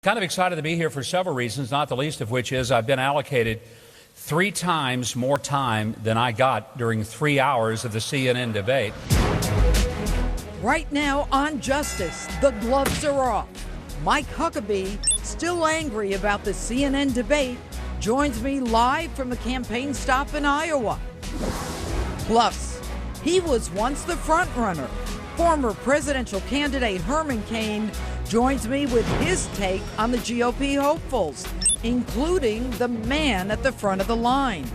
Kind of excited to be here for several reasons, not the least of which is I've been allocated 3 times more time than I got during 3 hours of the CNN debate. Right now on Justice, the gloves are off. Mike Huckabee, still angry about the CNN debate, joins me live from the campaign stop in Iowa. Plus, he was once the frontrunner. Former presidential candidate Herman Cain joins me with his take on the GOP hopefuls, including the man at the front of the line.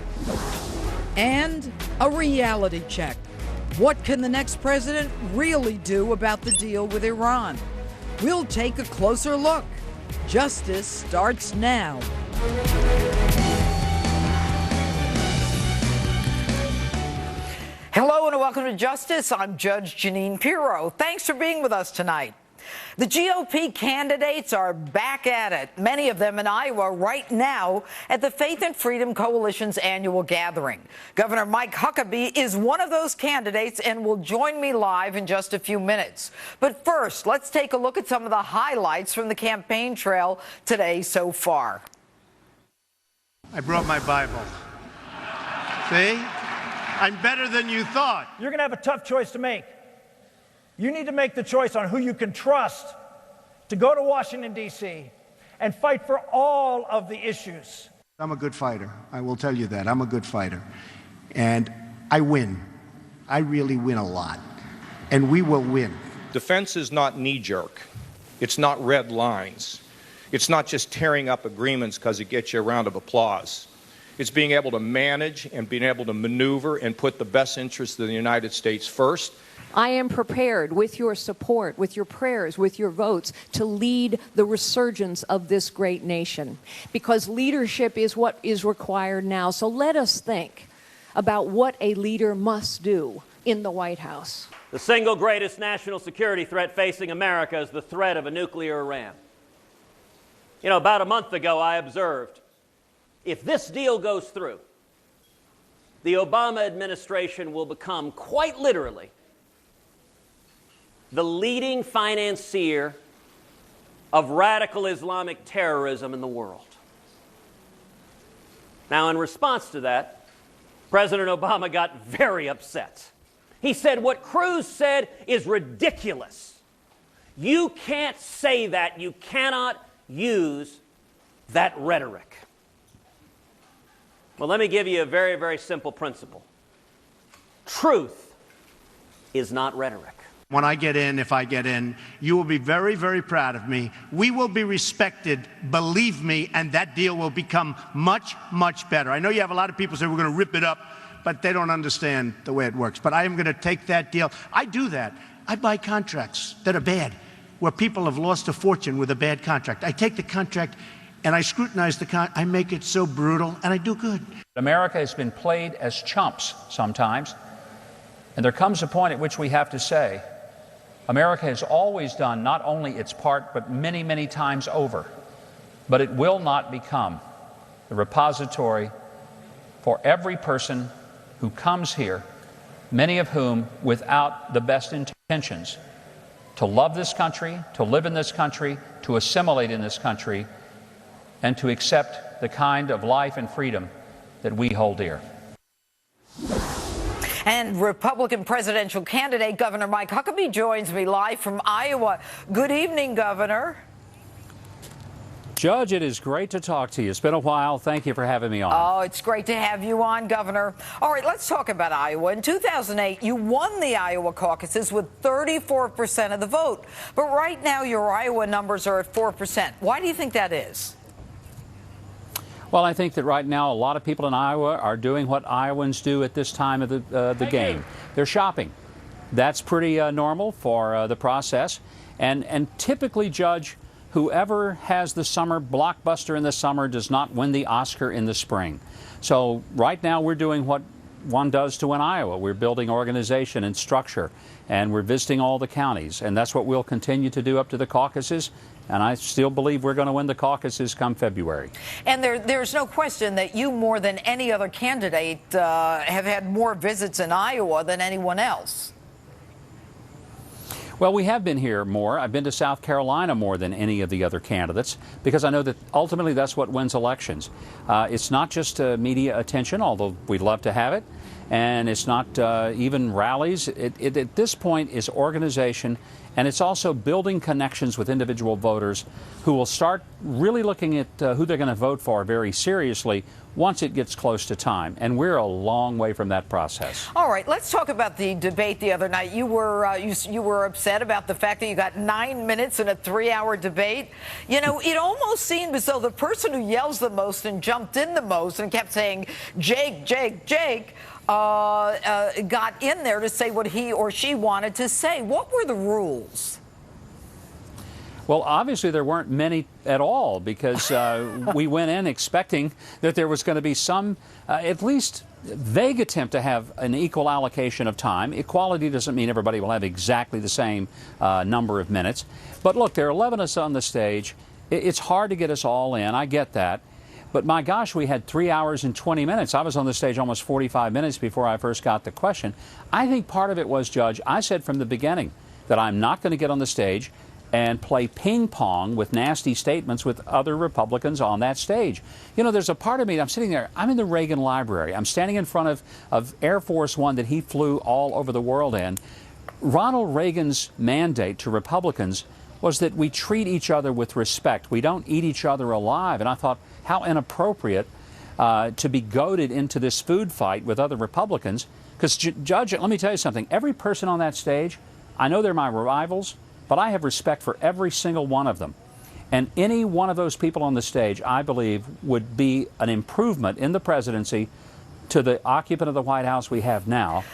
And a reality check. What can the next president really do about the deal with Iran? We'll take a closer look. Justice starts now. Hello and welcome to Justice. I'm Judge Jeanine Pirro. Thanks for being with us tonight. The GOP candidates are back at it, many of them in Iowa right now at the Faith and Freedom Coalition's annual gathering. Governor Mike Huckabee is one of those candidates and will join me live in just a few minutes. But first, let's take a look at some of the highlights from the campaign trail today so far. I brought my Bible. See? I'm better than you thought. You're going to have a tough choice to make. You need to make the choice on who you can trust to go to Washington, D.C. and fight for all of the issues. I'm a good fighter. I will tell you that. I'm a good fighter. And I win. I really win a lot. And we will win. Defense is not knee-jerk. It's not red lines. It's not just tearing up agreements because it gets you a round of applause. It's being able to manage and being able to maneuver and put the best interests of the United States first. I am prepared, with your support, with your prayers, with your votes, to lead the resurgence of this great nation, because leadership is what is required now. So let us think about what a leader must do in the White House. The single greatest national security threat facing America is the threat of a nuclear Iran. You know, about a month ago, I observed, if this deal goes through, the Obama administration will become, quite literally, the leading financier of radical Islamic terrorism in the world. Now, in response to that, President Obama got very upset. He said, what Cruz said is ridiculous. You can't say that. You cannot use that rhetoric. Well, let me give you a very, very simple principle. Truth is not rhetoric. When I get in, if I get in, you will be very, very proud of me. We will be respected, believe me, and that deal will become much, much better. I know you have a lot of people say we're going to rip it up, but they don't understand the way it works. But I am going to take that deal. I do that. I buy contracts that are bad, where people have lost a fortune with a bad contract. I take the contract and I scrutinize the contract. I make it so brutal, and I do good. America has been played as chumps sometimes, and there comes a point at which we have to say, America has always done not only its part, but many, many times over. But it will not become the repository for every person who comes here, many of whom without the best intentions, to love this country, to live in this country, to assimilate in this country, and to accept the kind of life and freedom that we hold dear. And Republican presidential candidate Governor Mike Huckabee joins me live from Iowa. Good evening, Governor. Judge, it is great to talk to you. It's been a while. Thank you for having me on. Oh, it's great to have you on, Governor. All right, let's talk about Iowa. In 2008, you won the Iowa caucuses with 34% of the vote. But right now, your Iowa numbers are at 4%. Why do you think that is? Well, I think that right now a lot of people in Iowa are doing what Iowans do at this time of the game. They're shopping. That's pretty normal for the process. And typically, Judge, whoever has the summer blockbuster in the summer does not win the Oscar in the spring. So right now we're doing what one does to win Iowa. We're building organization and structure, and we're visiting all the counties. And that's what we'll continue to do up to the caucuses. And I still believe we're going to win the caucuses come February. And there's no question that you, more than any other candidate, have had more visits in Iowa than anyone else. Well, we have been here more. I've been to South Carolina more than any of the other candidates because I know that ultimately that's what wins elections. It's not just media attention, although we'd love to have it, and it's not even rallies. It at this point is organization, and it's also building connections with individual voters who will start really looking at who they're going to vote for very seriously once it gets close to time. And we're a long way from that process. All right, let's talk about the debate the other night. You were you were upset about the fact that you got 9 minutes in a 3-hour debate. You know, it almost seemed as though the person who yells the most and jumped in the most and kept saying, Jake, Jake, Jake, got in there to say what he or she wanted to say. What were the rules? Well, obviously there weren't many at all because we went in expecting that there was going to be some, at least vague attempt to have an equal allocation of time. Equality doesn't mean everybody will have exactly the same number of minutes. But look, there are 11 of us on the stage. It's hard to get us all in. I get that. But my gosh, we had 3 hours and 20 minutes. I was on the stage almost 45 minutes before I first got the question. I think part of it was, Judge, I said from the beginning that I'm not going to get on the stage and play ping pong with nasty statements with other Republicans on that stage. You know, there's a part of me, I'm sitting there, I'm in the Reagan Library. I'm standing in front of Air Force One that he flew all over the world in. Ronald Reagan's mandate to Republicans was that we treat each other with respect. We don't eat each other alive. And I thought, how inappropriate to be goaded into this food fight with other Republicans. Because, Judge, let me tell you something. Every person on that stage, I know they're my rivals, but I have respect for every single one of them. And any one of those people on the stage, I believe, would be an improvement in the presidency to the occupant of the White House we have now.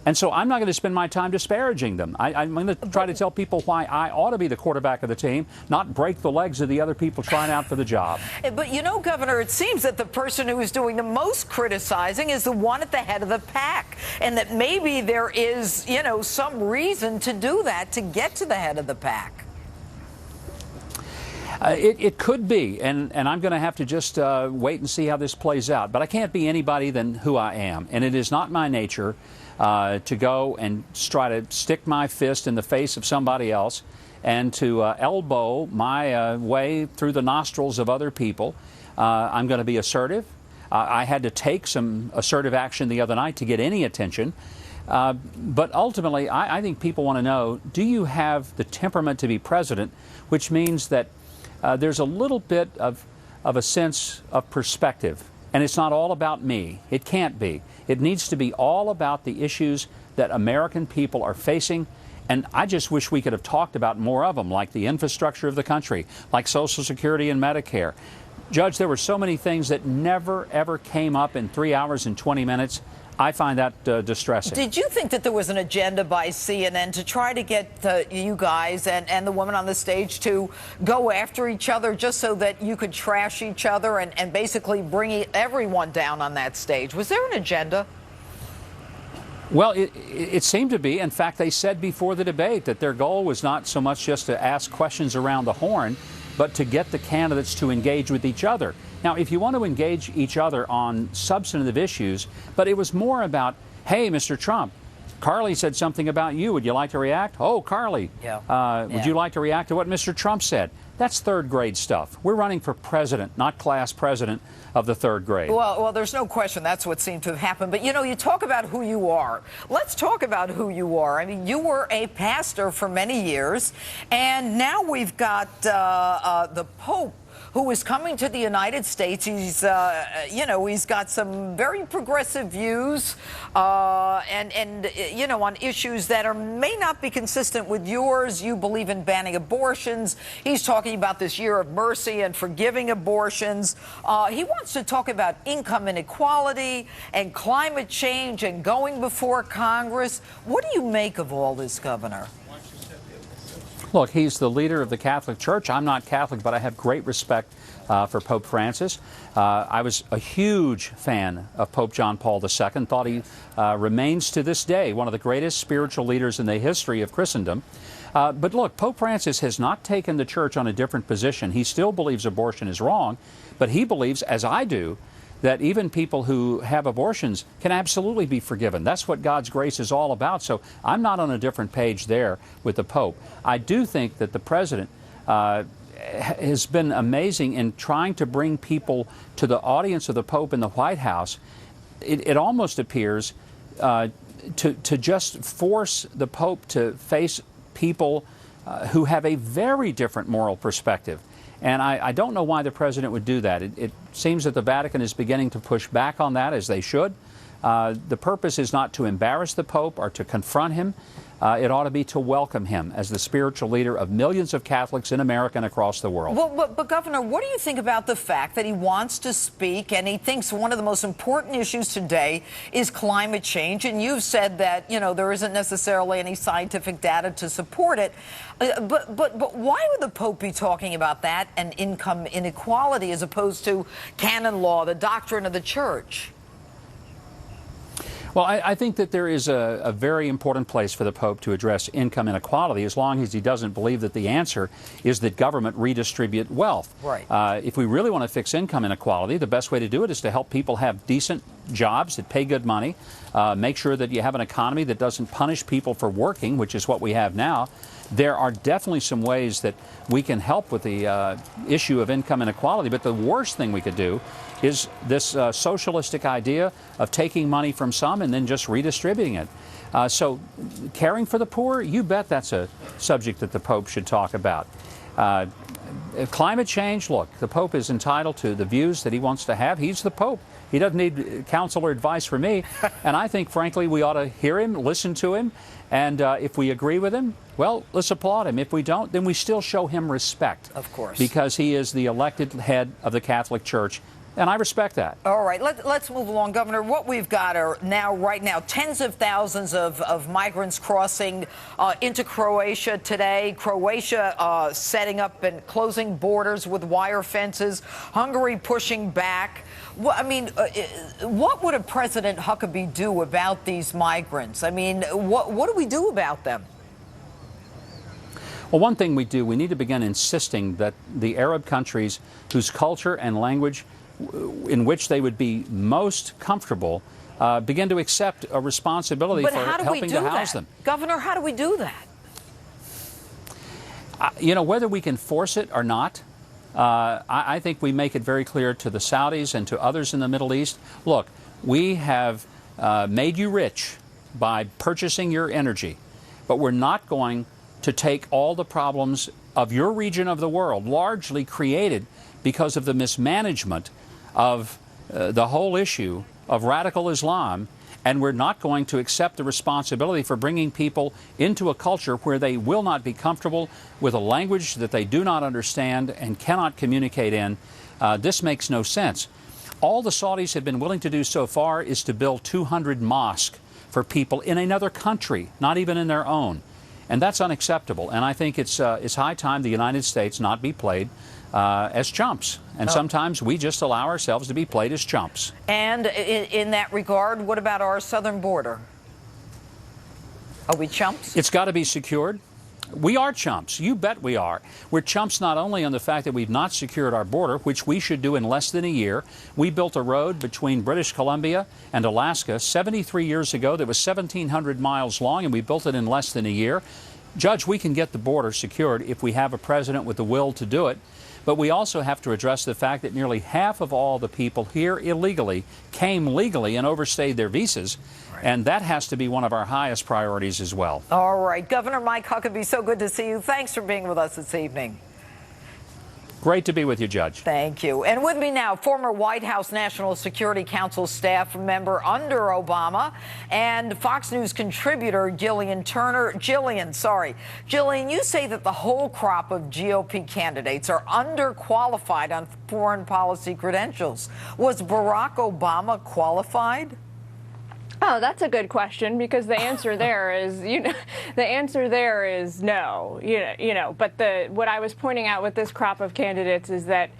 And so I'm not going to spend my time disparaging them. I'm going to try to tell people why I ought to be the quarterback of the team, not break the legs of the other people trying out for the job. But, you know, Governor, it seems that the person who is doing the most criticizing is the one at the head of the pack, and that maybe there is, you know, some reason to do that, to get to the head of the pack. It could be, and I'm going to have to just wait and see how this plays out. But I can't be anybody than who I am, and it is not my nature to go and try to stick my fist in the face of somebody else and to elbow my way through the nostrils of other people. I'm going to be assertive. I had to take some assertive action the other night to get any attention. But ultimately, I think people want to know, do you have the temperament to be president, which means that there's a little bit of a sense of perspective. And it's not all about me. It can't be. It needs to be all about the issues that American people are facing. And I just wish we could have talked about more of them, like the infrastructure of the country, like Social Security and Medicare. Judge, there were so many things that never, ever came up in 3 hours and 20 minutes. I find that distressing. Did you think that there was an agenda by CNN to try to get you guys and the woman on the stage to go after each other just so that you could trash each other and basically bring everyone down on that stage? Was there an agenda? Well, it seemed to be. In fact, they said before the debate that their goal was not so much just to ask questions around the horn, but to get the candidates to engage with each other. Now, if you want to engage each other on substantive issues, but it was more about, hey, Mr. Trump, Carly said something about you. Would you like to react? Oh, Carly, would you like to react to what Mr. Trump said? That's third grade stuff. We're running for president, not class president of the third grade. Well, there's no question that's what seemed to have happened. But, you know, you talk about who you are. Let's talk about who you are. I mean, you were a pastor for many years, and now we've got the Pope, who is coming to the United States. He's, you know, he's got some very progressive views and, you know, on issues that may not be consistent with yours. You believe in banning abortions. He's talking about this year of mercy and forgiving abortions. He wants to talk about income inequality and climate change and going before Congress. What do you make of all this, Governor? Look, he's the leader of the Catholic Church. I'm not Catholic, but I have great respect for Pope Francis. I was a huge fan of Pope John Paul II, thought he remains to this day one of the greatest spiritual leaders in the history of Christendom. But look, Pope Francis has not taken the church on a different position. He still believes abortion is wrong, but he believes, as I do, that even people who have abortions can absolutely be forgiven. That's what God's grace is all about. So I'm not on a different page there with the Pope. I do think that the President has been amazing in trying to bring people to the audience of the Pope in the White House. It almost appears to just force the Pope to face people who have a very different moral perspective. And I don't know why the President would do that. It seems that the Vatican is beginning to push back on that, as they should. The purpose is not to embarrass the Pope or to confront him. It ought to be to welcome him as the spiritual leader of millions of Catholics in America and across the world. Well, but Governor, what do you think about the fact that he wants to speak and he thinks one of the most important issues today is climate change? And you've said that, you know, there isn't necessarily any scientific data to support it. But why would the Pope be talking about that and income inequality as opposed to canon law, the doctrine of the Church? Well, I think that there is a very important place for the Pope to address income inequality, as long as he doesn't believe that the answer is that government redistribute wealth. Right. If we really want to fix income inequality, the best way to do it is to help people have decent jobs that pay good money, make sure that you have an economy that doesn't punish people for working, which is what we have now. There are definitely some ways that we can help with the issue of income inequality, but the worst thing we could do is this socialistic idea of taking money from some and then just redistributing it. So caring for the poor, you bet that's a subject that the Pope should talk about. Climate change, look, the Pope is entitled to the views that he wants to have. He's the Pope. He doesn't need counsel or advice from me. And I think, frankly, we ought to hear him, listen to him, and if we agree with him, well, let's applaud him. If we don't, then we still show him respect. Of course. Because he is the elected head of the Catholic Church. And I respect that. All right, let's move along, Governor. What we've got are right now, tens of thousands of migrants crossing into Croatia today. Croatia setting up and closing borders with wire fences. Hungary pushing back. Well, I mean, what would a President Huckabee do about these migrants? I mean, what do we do about them? Well, one thing we do, we need to begin insisting that the Arab countries whose culture and language in which they would be most comfortable begin to accept a responsibility for helping to house them. Governor, how do we do that? You know, whether we can force it or not, I think we make it very clear to the Saudis and to others in the Middle East, look, we have made you rich by purchasing your energy, but we're not going to take all the problems of your region of the world, largely created because of the mismanagement of the whole issue of radical Islam, and we're not going to accept the responsibility for bringing people into a culture where they will not be comfortable with a language that they do not understand and cannot communicate in. This makes no sense. All the Saudis have been willing to do so far is to build 200 mosques for people in another country, not even in their own. And that's unacceptable. And I think it's high time the United States not be played as chumps. And sometimes we just allow ourselves to be played as chumps. And in that regard, what about our southern border? Are we chumps? It's got to be secured. We are chumps. You bet we are. We're chumps not only on the fact that we've not secured our border, which we should do in less than a year. We built a road between British Columbia and Alaska 73 years ago that was 1,700 miles long, and we built it in less than a year. Judge, we can get the border secured if we have a president with the will to do it. But we also have to address the fact that nearly half of all the people here illegally came legally and overstayed their visas. Right. And that has to be one of our highest priorities as well. All right. Governor Mike Huckabee, so good to see you. Thanks for being with us this evening. Great to be with you, Judge. Thank you. And with me now, former White House National Security Council staff member under Obama and Fox News contributor Jillian Turner. Jillian, you say that the whole crop of GOP candidates are underqualified on foreign policy credentials. Was Barack Obama qualified? Oh, that's a good question, because the answer there is, the answer there is no. But what I was pointing out with this crop of candidates is that,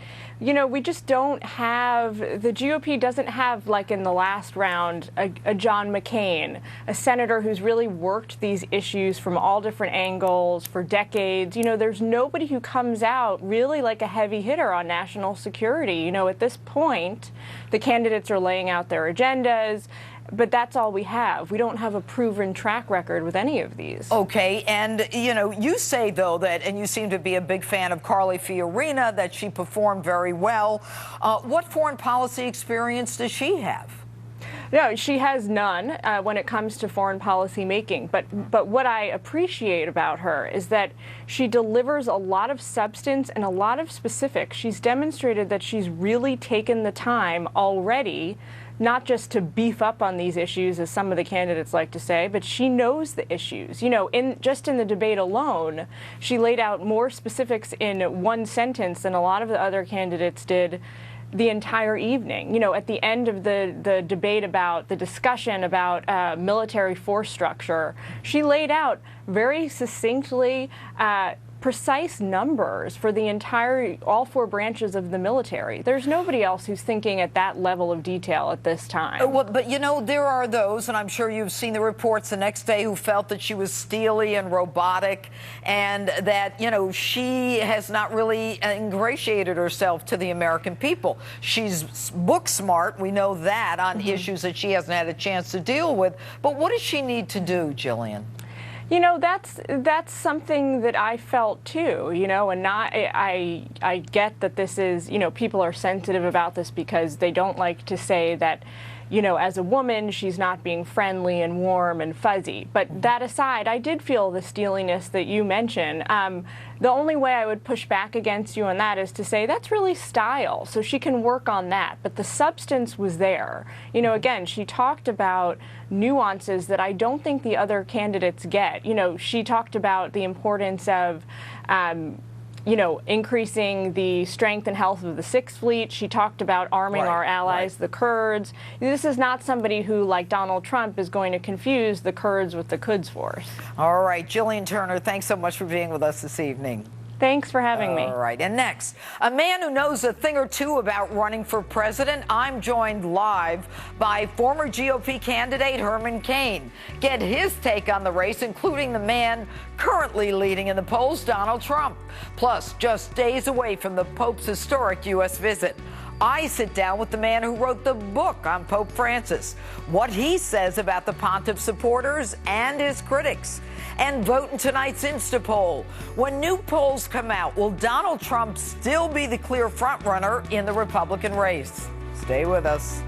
we just don't have, the GOP doesn't have, like in the last round, a John McCain, a senator who's really worked these issues from all different angles for decades. There's nobody who comes out really like a heavy hitter on national security. At this point, the candidates are laying out their agendas, but that's all we have. We don't have a proven track record with any of these. Okay, and you say, though, that, and you seem to be a big fan of Carly Fiorina, that she performed very well. What foreign policy experience does she have? No, she has none when it comes to foreign policy making. But what I appreciate about her is that she delivers a lot of substance and a lot of specifics. She's demonstrated that she's really taken the time already, not just to beef up on these issues, as some of the candidates like to say, but she knows the issues. Just in the debate alone, she laid out more specifics in one sentence than a lot of the other candidates did the entire evening. At the end of the debate about the discussion about military force structure, she laid out very succinctly precise numbers for all four branches of the military. There's nobody else who's thinking at that level of detail at this time. Well, but there are those, and I'm sure you've seen the reports the next day, who felt that she was steely and robotic, and that, she has not really ingratiated herself to the American people. She's book smart, we know that, on issues that she hasn't had a chance to deal with. But what does she need to do, Jillian? That's something that I felt too, and I get that this is, people are sensitive about this because they don't like to say that, as a woman, she's not being friendly and warm and fuzzy. But that aside, I did feel the steeliness that you mentioned. The only way I would push back against you on that is to say that's really style, so she can work on that. But the substance was there. Again, she talked about nuances that I don't think the other candidates get. She talked about the importance of increasing the strength and health of the Sixth Fleet. She talked about arming our allies, the Kurds. This is not somebody who, like Donald Trump, is going to confuse the Kurds with the Quds Force. All right, Jillian Turner, thanks so much for being with us this evening. Thanks for having me. All right, and next, a man who knows a thing or two about running for president. I'm joined live by former GOP candidate Herman Cain. Get his take on the race, including the man currently leading in the polls, Donald Trump. Plus, just days away from the Pope's historic U.S. visit, I sit down with the man who wrote the book on Pope Francis, what he says about the pontiff's supporters and his critics. And vote in tonight's Insta poll. When new polls come out, will Donald Trump still be the clear frontrunner in the Republican race? Stay with us.